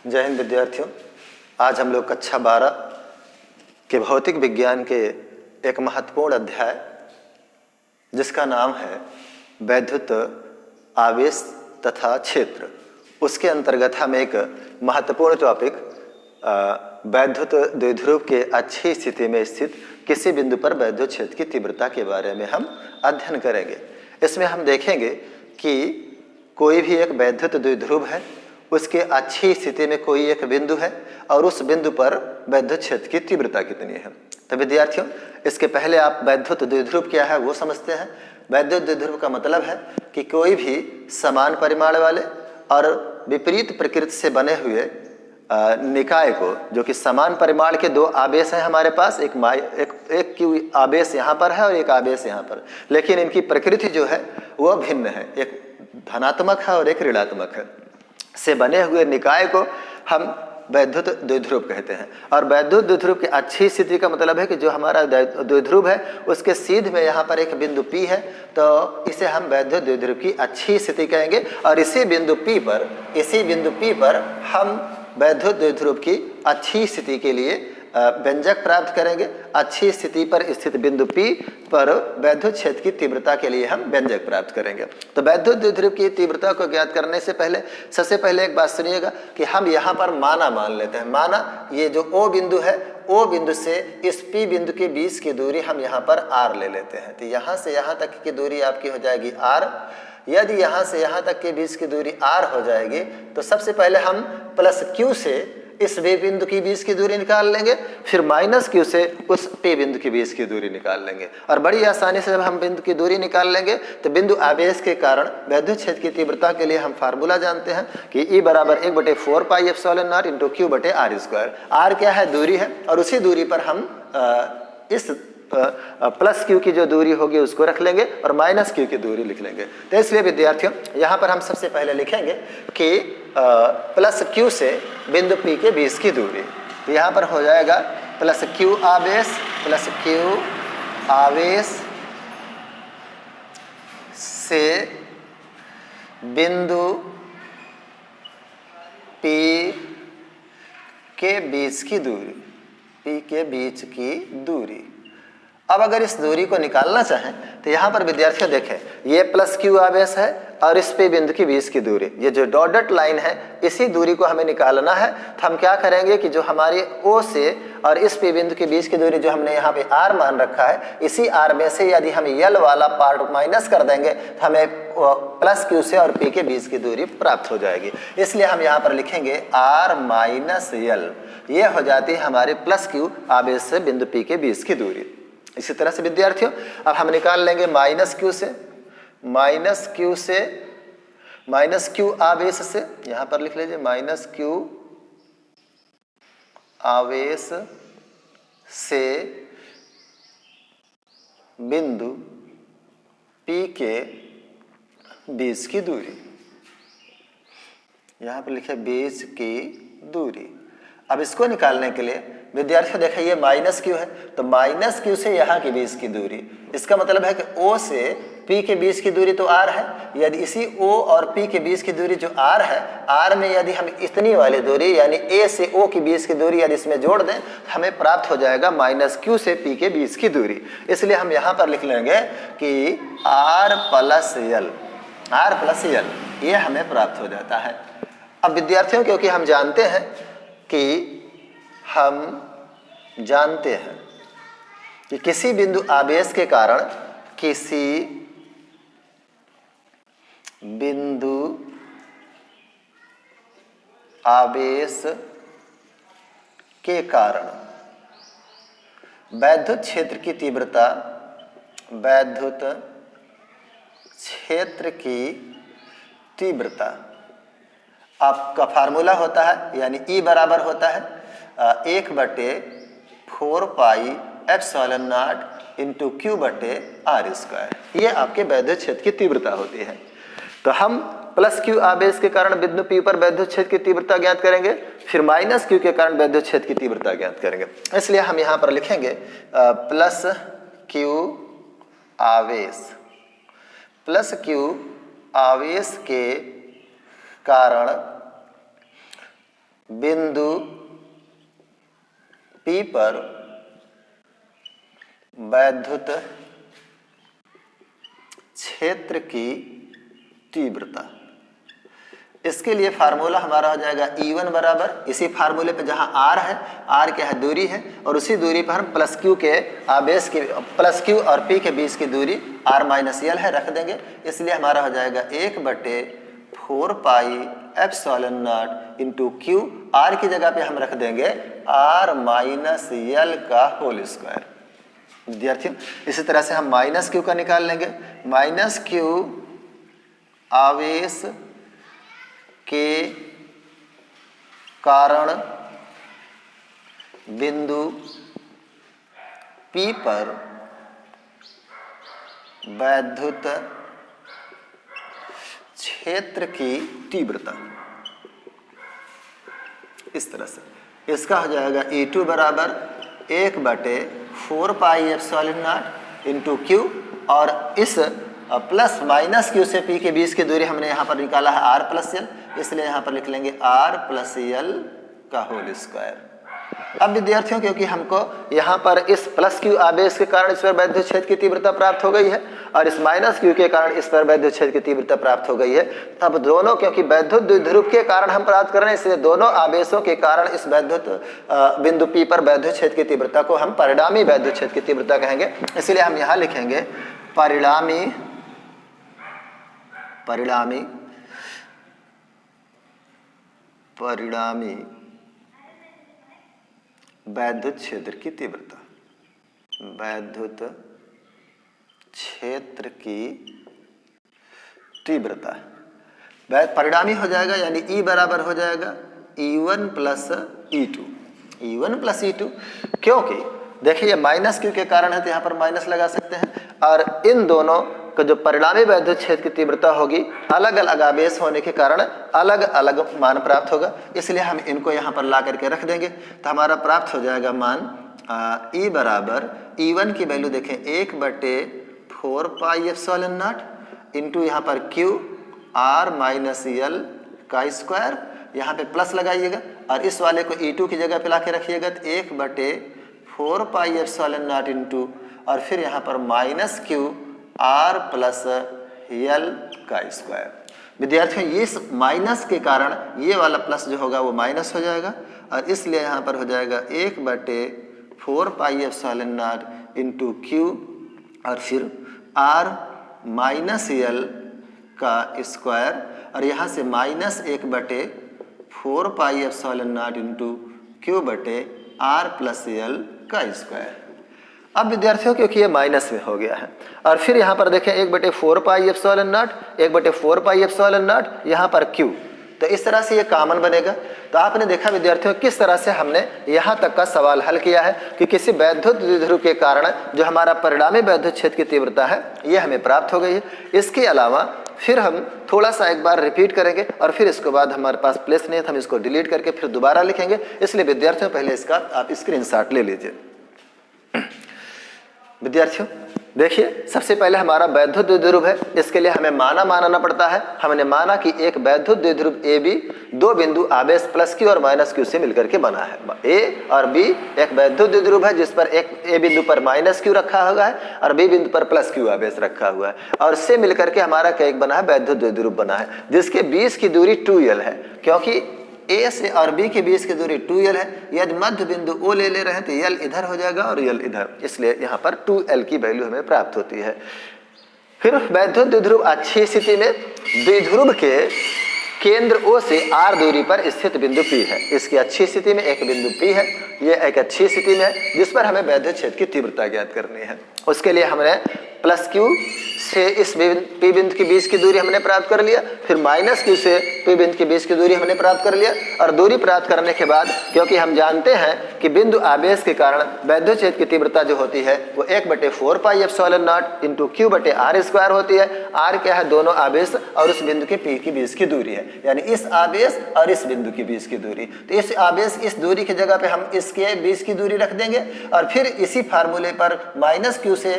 जय हिंद विद्यार्थियों। आज हम लोग कक्षा 12 के भौतिक विज्ञान के एक महत्वपूर्ण अध्याय जिसका नाम है वैद्युत आवेश तथा क्षेत्र, उसके अंतर्गत हम एक महत्वपूर्ण टॉपिक वैद्युत द्विध्रुव के अच्छी स्थिति में स्थित किसी बिंदु पर वैद्युत क्षेत्र की तीव्रता के बारे में हम अध्ययन करेंगे। इसमें हम देखेंगे कि कोई भी एक वैद्युत द्विध्रुव है, उसके अच्छी स्थिति में कोई एक बिंदु है और उस बिंदु पर वैद्युत क्षेत्र की तीव्रता कितनी है। तो विद्यार्थियों, इसके पहले आप वैद्युत द्विध्रुव क्या है वो समझते हैं। वैद्युत द्विध्रुव का मतलब है कि कोई भी समान परिमाण वाले और विपरीत प्रकृति से बने हुए निकाय को, जो कि समान परिमाण के दो आवेश हैं हमारे पास, एक की आवेश यहाँ पर है और एक आवेश यहाँ पर, लेकिन इनकी प्रकृति जो है वह भिन्न है, एक धनात्मक है और एक ऋणात्मक है, से बने हुए निकाय को हम वैद्युत द्विध्रुव कहते हैं। और वैद्युत द्विध्रुव की अच्छी स्थिति का मतलब है कि जो हमारा द्विध्रुव है उसके सीध में यहाँ पर एक बिंदु P है, तो इसे हम वैद्युत द्विध्रुव की अच्छी स्थिति कहेंगे। और इसी बिंदु P पर हम वैद्युत द्विध्रुव की अच्छी स्थिति के लिए व्यंजक प्राप्त करेंगे। अच्छी स्थिति पर स्थित बिंदु P पर वैद्युत क्षेत्र की तीव्रता के लिए हम व्यंजक प्राप्त करेंगे। तो वैद्युत द्विध्रुव की तीव्रता को ज्ञात करने से पहले सबसे पहले एक बात सुनिएगा कि हम यहाँ पर माना मान लेते हैं। माना ये जो O बिंदु है, O बिंदु से इस P बिंदु के बीच की दूरी हम यहाँ पर R ले लेते हैं। तो यहाँ से यहाँ तक की दूरी आपकी हो जाएगी R। यदि यहाँ से यहाँ तक के बीच की दूरी R हो जाएगी तो सबसे पहले हम प्लस Q से इस V बिंदु के बीच की दूरी निकाल लेंगे, फिर माइनस Q से उस P बिंदु के बीच की दूरी निकाल लेंगे। और बड़ी आसानी से जब हम बिंदु की दूरी निकाल लेंगे तो बिंदु आवेश के कारण वैद्युत क्षेत्र की तीव्रता के लिए हम फार्मूला जानते हैं कि E बराबर 1/4 pi epsilon not into Q बटे R स्क्वायर। R क्या है? दूरी है, और उसी दूरी पर हम इस प्लस Q की जो दूरी होगी उसको रख लेंगे और माइनस Q की दूरी लिख लेंगे। तो इसलिए विद्यार्थियों, यहाँ पर हम सबसे पहले लिखेंगे कि प्लस Q से बिंदु P के बीच की दूरी। तो यहाँ पर हो जाएगा प्लस Q आवेश से बिंदु P के बीच की दूरी, P के बीच की दूरी। अब अगर इस दूरी को निकालना चाहें तो यहाँ पर विद्यार्थियों देखें, ये प्लस Q आवेश है और इस P बिंदु के बीच की दूरी, ये जो डॉटेड लाइन है, इसी दूरी को हमें निकालना है। तो हम क्या करेंगे कि जो हमारी O से और इस P बिंदु के बीच की दूरी जो हमने यहाँ पे R मान रखा है, इसी R में से यदि हम L वाला पार्ट माइनस कर देंगे तो हमें प्लस Q से और P के बीच की दूरी प्राप्त हो जाएगी। इसलिए हम यहाँ पर लिखेंगे R माइनस L, ये हो जाती है हमारे प्लस Q आवेश से बिंदु P के बीच की दूरी। इसी तरह से विद्यार्थियों, अब हम निकाल लेंगे माइनस Q आवेश से, यहाँ पर लिख लीजिए माइनस Q आवेश से बिंदु P के बीच की दूरी। यहाँ पर लिखे बीच की दूरी। अब इसको निकालने के लिए विद्यार्थियों देखिए, ये माइनस Q है, तो माइनस Q से यहाँ के बीच की दूरी, इसका मतलब है कि O से P के बीच की दूरी तो R है। यदि इसी O और P के बीच की दूरी जो R है, R में यदि हम इतनी वाली दूरी यानी A से O के बीच की दूरी यदि इसमें जोड़ दें तो हमें प्राप्त हो जाएगा माइनस Q से P के बीच की दूरी। इसलिए हम यहाँ पर लिख लेंगे कि R प्लस L, ये हमें प्राप्त हो जाता है। अब विद्यार्थियों, क्योंकि हम जानते हैं कि किसी बिंदु आवेश के कारण वैद्युत क्षेत्र की तीव्रता आपका फार्मूला होता है, यानी E बराबर होता है 1/4 pi epsilon not into Q बटे R स्क्वायर। ये आपके वैद्युत क्षेत्र की तीव्रता होती है। तो हम प्लस Q आवेश के कारण बिंदु P पर वैद्युत क्षेत्र की तीव्रता ज्ञात करेंगे, फिर माइनस Q के कारण वैद्युत क्षेत्र की तीव्रता ज्ञात करेंगे। इसलिए हम यहाँ पर लिखेंगे प्लस Q आवेश के कारण बिंदु P पर वैद्युत क्षेत्र की तीव्रता। इसके लिए फार्मूला हमारा हो जाएगा E1 बराबर, इसी फार्मूले पे जहां R है, R क्या है, दूरी है, और उसी दूरी पर हम प्लस Q के आवेश की, प्लस Q और P के बीच की दूरी R माइनस L है, रख देंगे। इसलिए हमारा हो जाएगा 1/4 pi epsilon not into Q। R की जगह पे हम रख देंगे R माइनस L का होल स्क्वायर। विद्यार्थियों, इसी तरह से हम माइनस Q का निकाल लेंगे। माइनस Q आवेश के कारण बिंदु P पर वैद्युत क्षेत्र की तीव्रता। इस तरह से इसका हो जाएगा E2 बराबर 1/4 pi epsilon not into Q, और इस प्लस माइनस Q से P के बीच की दूरी हमने यहाँ पर निकाला है R प्लस L, इसलिए यहाँ पर लिख लेंगे R प्लस L का होल स्क्वायर। अब विद्यार्थियों, क्योंकि हमको यहाँ पर इस प्लस Q आवेश के कारण इस पर वैद्युत क्षेत्र की तीव्रता प्राप्त हो गई है, और इस माइनस Q के कारण इस पर वैद्युत क्षेत्र की तीव्रता प्राप्त हो गई है। अब दोनों, क्योंकि वैद्युत द्विध्रुव के कारण हम प्राप्त कर रहे हैं, इसलिए दोनों आवेशों के कारण इस वैद्युत बिंदु P पर वैद्युत क्षेत्र की तीव्रता को हम परिणामी वैद्युत क्षेत्र की तीव्रता कहेंगे। इसलिए हम यहाँ लिखेंगे परिणामी वैद्युत क्षेत्र की तीव्रता। वैद्युत क्षेत्र की तीव्रता परिणामी हो जाएगा, यानी E बराबर हो जाएगा E1 plus E2। E1 plus E2, क्योंकि देखिए माइनस Q के कारण है तो यहाँ पर माइनस लगा सकते हैं, और इन दोनों का जो परिणामी वैद्युत क्षेत्र की तीव्रता होगी, अलग अलग आवेश होने के कारण अलग अलग मान प्राप्त होगा, इसलिए हम इनको यहाँ पर ला करके रख देंगे। तो हमारा प्राप्त हो जाएगा मान E बराबर, E1 की वैल्यू देखें 1/4 पाई एप्सिलॉन नॉट इंटू यहाँ पर Q R माइनस L का स्क्वायर, यहाँ पे प्लस लगाइएगा, और इस वाले को E2 की जगह पे ला के रखिएगा, तो 1/4 पाई एप्सिलॉन नॉट इंटू, और फिर यहाँ पर minus Q R plus L का स्क्वायर। विद्यार्थियों, इस माइनस के कारण ये वाला प्लस जो होगा वो माइनस हो जाएगा, और इसलिए यहाँ पर हो जाएगा 1/4 pi epsilon not into Q, और फिर R माइनस L का स्क्वायर, और यहाँ से minus 1/4 pi epsilon not into Q/R plus L का स्क्वायर। अब विद्यार्थियों, क्योंकि ये माइनस में हो गया है, और फिर यहाँ पर देखें 1/4 pi epsilon not, 1/4 pi epsilon not, यहाँ पर Q, तो इस तरह से ये कॉमन बनेगा। तो आपने देखा विद्यार्थियों किस तरह से हमने यहाँ तक का सवाल हल किया है कि किसी वैद्युत द्विध्रुव के कारण जो हमारा परिणामी वैद्युत क्षेत्र की तीव्रता है ये हमें प्राप्त हो गई है। इसके अलावा फिर हम थोड़ा सा एक बार रिपीट करेंगे, और फिर इसके बाद हमारे पास प्लेस नहीं है, हम इसको डिलीट करके फिर दोबारा लिखेंगे। इसलिए विद्यार्थियों पहले इसका आप स्क्रीनशॉट ले लीजिए। विद्यार्थियों देखिए, सबसे पहले हमारा वैद्युत द्विध्रुव है, इसके लिए हमें मानना पड़ता है। हमने माना कि एक वैद्युत द्विध्रुव AB दो बिंदु आवेश प्लस Q और माइनस Q से मिलकर के बना है। A और B एक वैद्युत द्विध्रुव है जिस पर एक A बिंदु पर माइनस Q रखा हुआ है और B बिंदु पर प्लस Q आवेश रखा हुआ है, और से मिलकर के हमारा क्या एक बना है, वैद्युत द्विध्रुव बना है, जिसके बीच की दूरी 2L है। क्योंकि A से और B के बीच की दूरी 2L है, यदि मध्य बिंदु O ले रहे हैं तो L इधर हो जाएगा और L इधर, इसलिए यहाँ पर 2L की वैल्यू हमें प्राप्त होती है। फिर वैद्युत द्विध्रुव अच्छी स्थिति में द्विध्रुव के केंद्र O से R दूरी पर स्थित बिंदु P है। इसकी अच्छी स्थिति में एक बिंदु P है, ये एक अच्छी स्थिति में है जिस पर हमें वैद्युत क्षेत्र की तीव्रता ज्ञात करनी है। उसके लिए हमने प्लस Q से इस P बिंदु के बीच की दूरी हमने प्राप्त कर लिया, फिर माइनस Q से P बिंदु के बीच की दूरी हमने प्राप्त कर लिया, और दूरी प्राप्त करने के बाद क्योंकि हम जानते हैं कि बिंदु आवेश के कारण वैद्युत क्षेत्र की तीव्रता जो होती है वो 1/4 pi epsilon not into Q/R square होती है। R क्या है, दोनों आवेश और उस बिंदु के P के बीच की दूरी है, यानी इस आवेश और इस बिंदु के बीच की दूरी। तो इस आवेश इस दूरी की जगह पे हम इसके बीच की दूरी रख देंगे, और फिर इसी फार्मूले पर माइनस Q से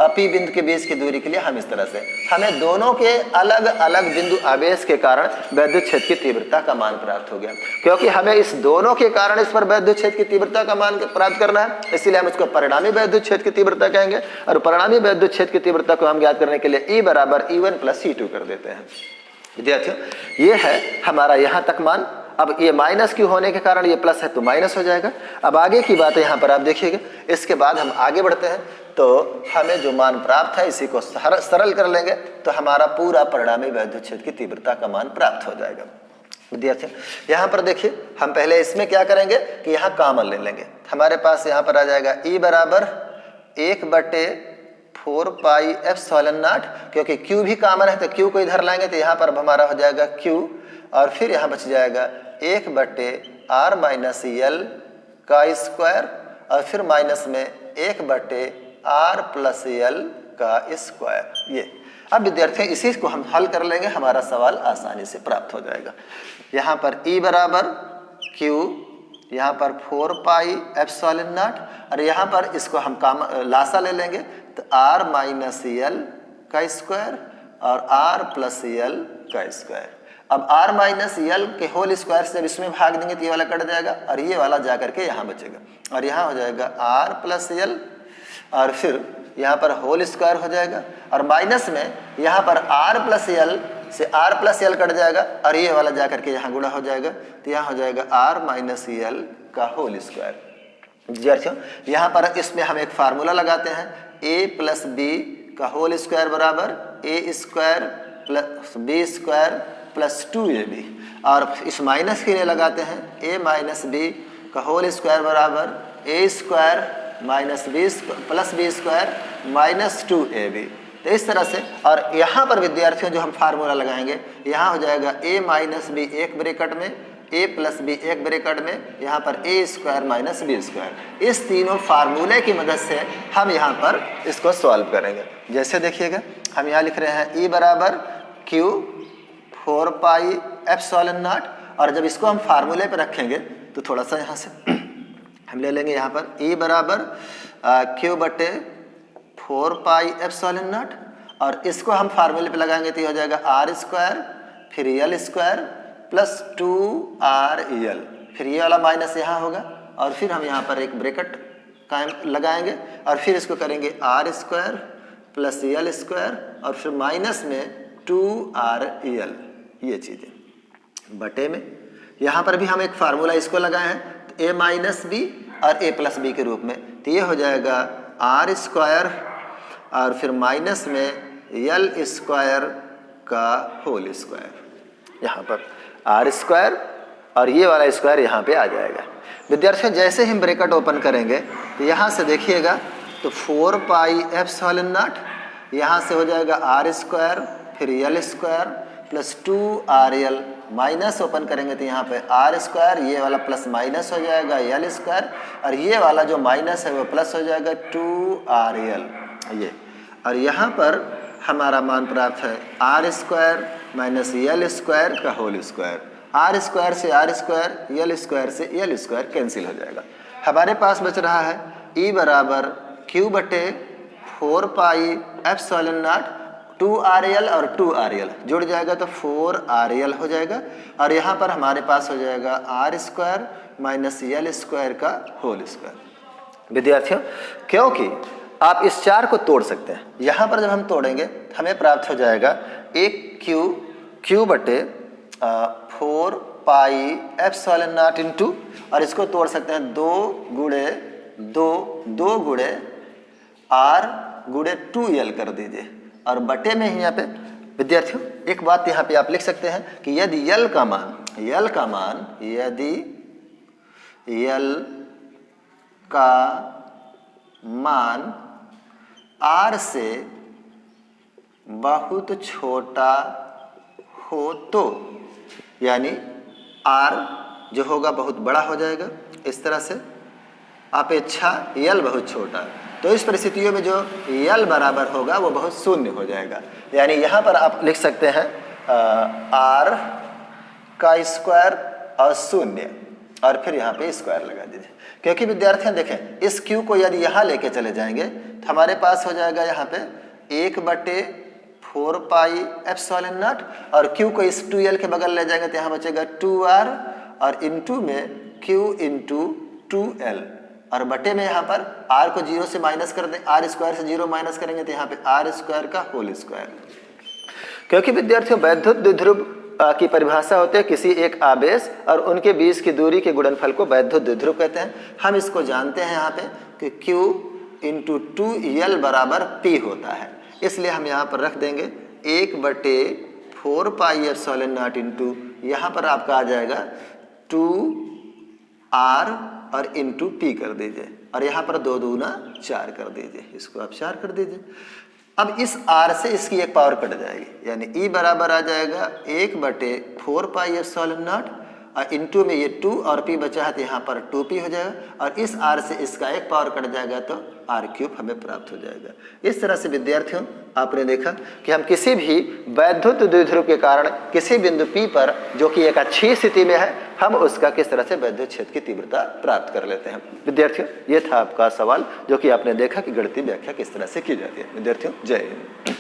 P बिंदु के बीच की दूरी के लिए हम इस तरह से हमें दोनों के अलग अलग बिंदु आवेश के कारण वैद्युत क्षेत्र की तीव्रता का मान प्राप्त हो गया। क्योंकि हमें इस दोनों के कारण इस पर वैद्युत क्षेत्र की तीव्रता का मान प्राप्त करना है, इसीलिए हम इसको परिणामी वैद्युत क्षेत्र की तीव्रता कहेंगे। और परिणामी वैद्युत क्षेत्र की तीव्रता को हम ज्ञात करने के लिए E बराबर E1 प्लस E2 कर देते हैं। विद्यार्थियों, ये है हमारा यहाँ तक मान। अब ये माइनस क्यू होने के कारण ये प्लस है तो माइनस हो जाएगा। अब आगे की बात यहाँ पर आप देखिएगा, इसके बाद हम आगे बढ़ते हैं तो हमें जो मान प्राप्त है इसी को सरल कर लेंगे तो हमारा पूरा परिणामी वैद्युत क्षेत्र की तीव्रता का मान प्राप्त हो जाएगा। विद्यार्थियों, यहाँ पर देखिए, हम पहले इसमें क्या करेंगे कि यहाँ कॉमन ले लेंगे। हमारे पास यहाँ पर आ जाएगा E बराबर 1/4 पाई एप्सिलॉन नॉट, क्योंकि Q भी कॉमन है तो Q को इधर लाएंगे तो यहाँ पर हमारा हो जाएगा Q, और फिर यहाँ बच जाएगा 1/r माइनस L का स्क्वायर, और फिर माइनस में 1/r प्लस L का स्क्वायर। ये अब विद्यार्थियों इसी को हम हल कर लेंगे, हमारा सवाल आसानी से प्राप्त हो जाएगा। यहाँ पर E बराबर Q, यहाँ पर 4 पाई एप्सिलॉन नॉट, और यहाँ पर इसको हम लासा ले लेंगे तो r माइनस L का स्क्वायर और r प्लस L का स्क्वायर। अब r माइनस L के होल स्क्वायर से जब इसमें भाग देंगे तो ये वाला कट जाएगा और ये वाला जा करके यहाँ बचेगा, और यहाँ हो जाएगा r प्लस L, और फिर यहाँ पर होल स्क्वायर हो जाएगा, और माइनस में यहाँ पर r प्लस L से r प्लस L कट जाएगा और ये वाला जा करके यहाँ गुणा हो जाएगा, तो यहाँ हो जाएगा r माइनस L का होल स्क्वायर। विद्यार्थियों, यहाँ पर इसमें हम एक फार्मूला लगाते हैं, a प्लस b का होल स्क्वायर बराबर a square plus b square plus 2ab, और इस माइनस के लिए लगाते हैं a माइनस b का होल स्क्वायर बराबर a square minus b plus b square minus 2ab। तो इस तरह से, और यहाँ पर विद्यार्थियों जो हम फार्मूला लगाएंगे, यहाँ हो जाएगा a माइनस b एक ब्रैकेट में, a प्लस b एक ब्रैकेट में, यहाँ पर a square minus b square. इस तीनों फार्मूले की मदद से हम यहाँ पर इसको सॉल्व करेंगे। जैसे देखिएगा, हम यहाँ लिख रहे हैं E बराबर Q 4 पाई एप्सिलॉन नॉट, और जब इसको हम फार्मूले पर रखेंगे तो थोड़ा सा यहाँ से हम ले लेंगे, यहाँ पर E बराबर Q बटे 4 पाई एप्सिलॉन नॉट, और इसको हम फार्मूले पे लगाएंगे तो ये हो जाएगा r स्क्वायर फिर L स्क्वायर प्लस 2RL, फिर ये वाला माइनस यहाँ होगा, और फिर हम यहाँ पर एक ब्रैकेट कायम लगाएंगे और फिर इसको करेंगे r square plus L square और फिर माइनस में 2RL, ये चीज़ें बटे में। यहाँ पर भी हम एक फार्मूला इसको लगाए हैं, तो a माइनस बी और a प्लस बी के रूप में, तो ये हो जाएगा r स्क्वायर और फिर माइनस में L स्क्वायर का होल स्क्वायर। यहाँ पर r स्क्वायर और ये वाला स्क्वायर यहाँ पे आ जाएगा। विद्यार्थियों, जैसे हम ब्रैकेट ओपन करेंगे तो यहाँ से देखिएगा तो 4 पाई एप्सिलॉन नॉट, यहाँ से हो जाएगा r स्क्वायर फिर L square plus 2RL, minus open करेंगे तो यहाँ पे r स्क्वायर, ये वाला प्लस माइनस हो जाएगा L स्क्वायर, और ये वाला जो माइनस है वो प्लस हो जाएगा 2RL ये, और यहाँ पर हमारा मान प्राप्त है r square minus L square का होल स्क्वायर। r स्क्वायर से r स्क्वायर, L स्क्वायर से L स्क्वायर कैंसिल हो जाएगा। हमारे पास बच रहा है E बराबर Q बटे 4 पाई एप्सिलॉन नॉट, 2RL और 2RL जुड़ जाएगा तो 4RL हो जाएगा, और यहाँ पर हमारे पास हो जाएगा r square minus L square का होल स्क्वायर। विद्यार्थियों, क्योंकि आप इस 4 को तोड़ सकते हैं, यहाँ पर जब हम तोड़ेंगे हमें प्राप्त हो जाएगा एक Q बटे 4 पाई एप्सिलॉन नॉट इंटू, और इसको तोड़ सकते हैं 2 गुणे R गुणे 2L कर दीजिए, और बटे में ही यहाँ पे विद्यार्थियों एक बात यहाँ पे आप लिख सकते हैं कि यदि L का मान यदि L का मान R से बहुत छोटा हो तो, यानी R जो होगा बहुत बड़ा हो जाएगा, इस तरह से अपेक्षा L बहुत छोटा, तो इस परिस्थितियों में जो L बराबर होगा वो बहुत शून्य हो जाएगा। यानी यहाँ पर आप लिख सकते हैं R का स्क्वायर और शून्य, और फिर यहाँ पे स्क्वायर लगा दीजिए। क्योंकि विद्यार्थियों देखें, इस क्यू को यदि यहाँ लेके चले जाएंगे तो हमारे पास हो जाएगा यहाँ पे 1/4 पाई एप्सिलॉन नॉट, और क्यू को इस 2l के बगल ले जाएंगे तो यहाँ बचेगा 2r, और इनटू में q इंटू 2l, और बटे में यहाँ पर r को 0 से माइनस कर दें, r स्क्वायर से 0 माइनस करेंगे तो यहाँ पे r स्क्वायर का होल स्क्वायर। क्योंकि विद्यार्थियों वैद्युत द्विध्रुव की परिभाषा होती है किसी एक आवेश और उनके बीच की दूरी के गुणनफल को वैद्युत द्विध्रुव कहते हैं। हम इसको जानते हैं यहाँ पे कि Q इंटू 2l बराबर P होता है, इसलिए हम यहाँ पर रख देंगे 1/4 पाई एप्सिलॉन नॉट इंटू यहाँ पर आपका आ जाएगा 2r और इंटू P कर दीजिए, और यहाँ पर 2 दूना 4 कर दीजिए, इसको आप 4 कर दीजिए। अब इस r से इसकी एक पावर कट जाएगी, यानी E बराबर आ जाएगा 1/4 पाई एप्सिलॉन नॉट, और इंटू में ये 2 और P बचा है तो यहाँ पर 2P हो जाएगा, और इस r से इसका एक पावर कट जाएगा तो r³ हमें प्राप्त हो जाएगा। इस तरह से विद्यार्थियों आपने देखा कि हम किसी भी वैद्युत द्विध्रुव के कारण किसी बिंदु P पर जो कि एक अच्छी स्थिति में है, हम उसका किस तरह से वैद्युत क्षेत्र की तीव्रता प्राप्त कर लेते हैं। विद्यार्थियों ये था आपका सवाल जो कि आपने देखा कि गणितीय व्याख्या किस तरह से की जाती है। विद्यार्थियों जय हिंद।